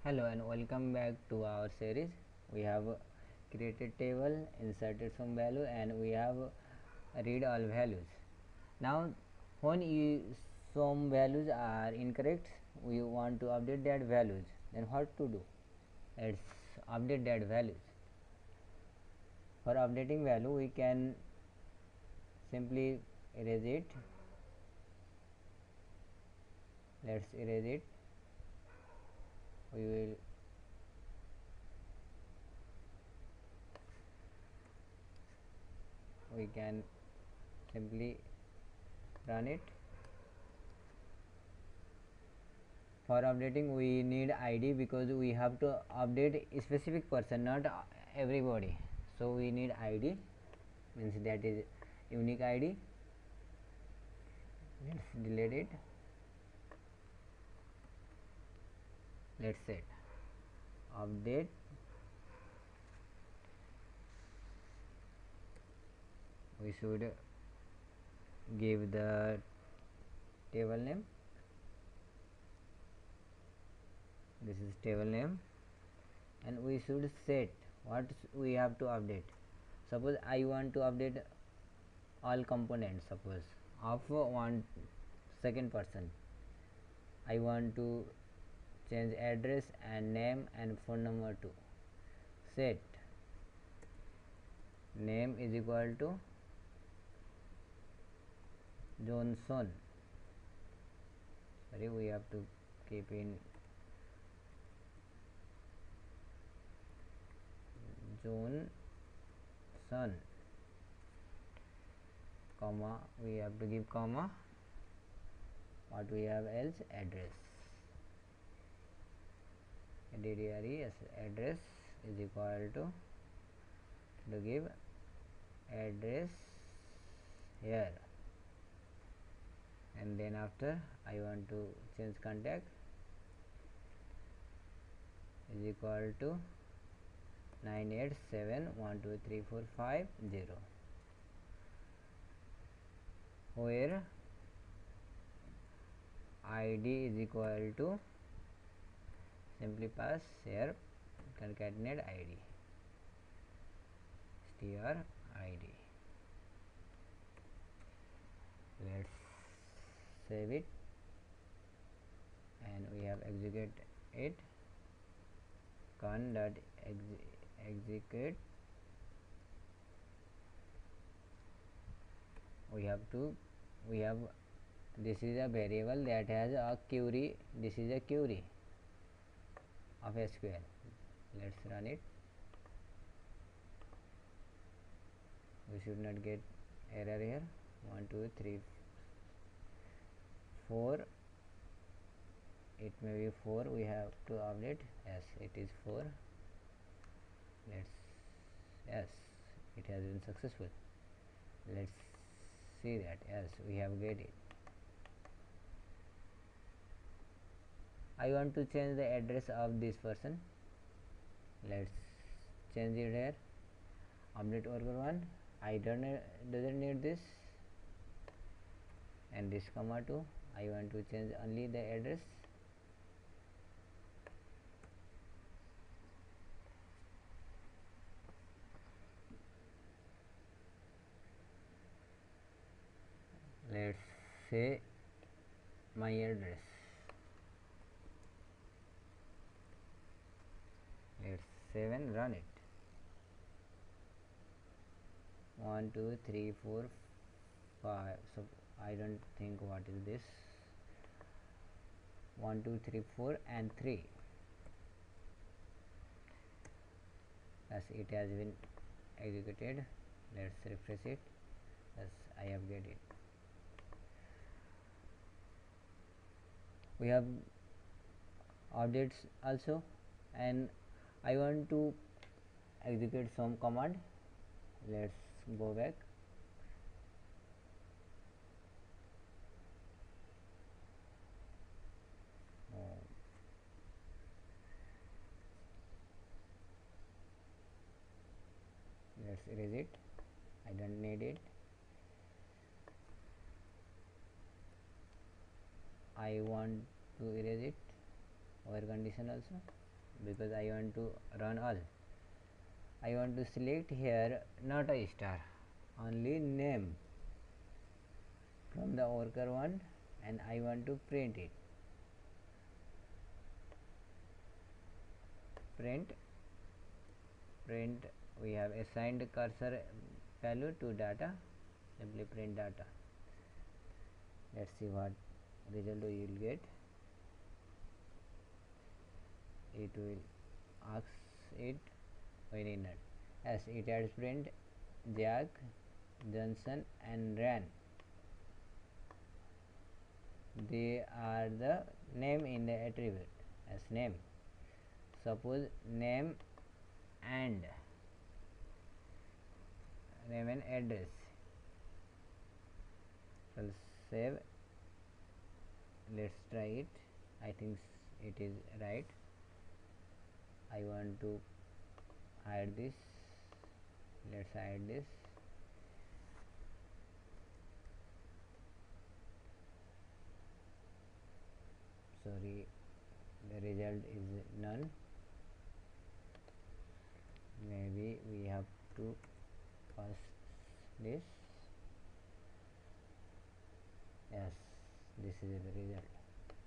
Hello and welcome back to our series. We have created table, inserted some value, and we have read all values. Now when some values are incorrect, we want to update that values. Then what to do? Let's update that values. For updating value, we can simply erase it. Let's erase it. We will we can simply run it. For updating we need id because we have to update a specific person, not everybody. So we need id, means that is unique id. Let's delete it. Let's set update we should give the table name. This is table name, and we should set what we have to update. Suppose I want to update all components, suppose of one second person. I want to change address and name and phone number too. Set name is equal to Johnson. Sorry, we have to keep in Johnson, comma, we have to give comma, what we have else, address, address is equal to give address here, and then after I want to change contact is equal to 987123450, where id is equal to simply pass here concatenate id str id. Let's save it and we have execute it. Execute. We have this is a variable that has a query. This is a query of SQL. Let's run it. We should not get error here. 1 2 3 4. It may be 4. We have to update. Yes, it is 4. Yes, it has been successful. Let's see that. Yes, we have get it. I want to change the address of this person. Let's change it here. Update worker 1. I doesn't need this, and this comma 2. I want to change only the address. Let's say my address. Let's save and run it. 1 2 3 4 5. So I don't think what is this. 1 2 3 4 and 3. As it has been executed. Let's refresh it. Yes, I have get it. We have updates also, and I want to execute some command. Let's go back. Let's erase it. I don't need it. I want to erase it, our condition also. because I want to run all. I want to select here not a star, only name from the worker one, and I want to print it. Print we have assigned cursor value to data, simply print data. Let's see what result we will get. It will ask it very not, as it has print Jack, Johnson and Ran. They are the name in the attribute as name. Suppose name and address. So save. Let's try it. I think it is right. I want to hide this. Let's hide this. Sorry, the result is none. Maybe we have to pass this. Yes, this is the result.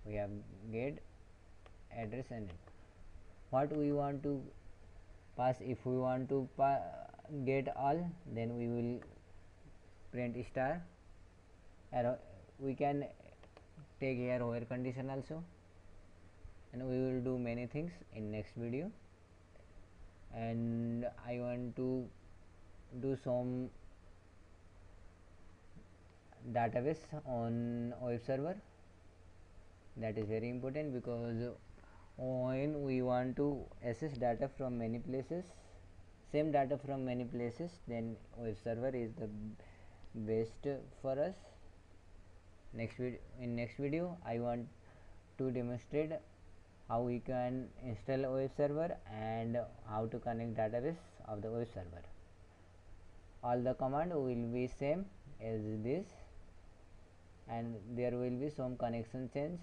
We have get address and name. What we want to pass? If we want to get all, then we will print star arrow. We can take here where condition also, and we will do many things in next video. And I want to do some database on web server. That is very important, because when we want to access data from many places, same data from many places, then web server is the best for us. In next video I want to demonstrate how we can install a web server and how to connect database of the web server. All the command will be same as this, and there will be some connection change,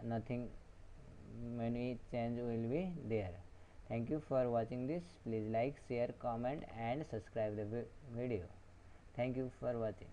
nothing many change will be there. Thank you for watching this. Please like, share, comment and subscribe the video. Thank you for watching.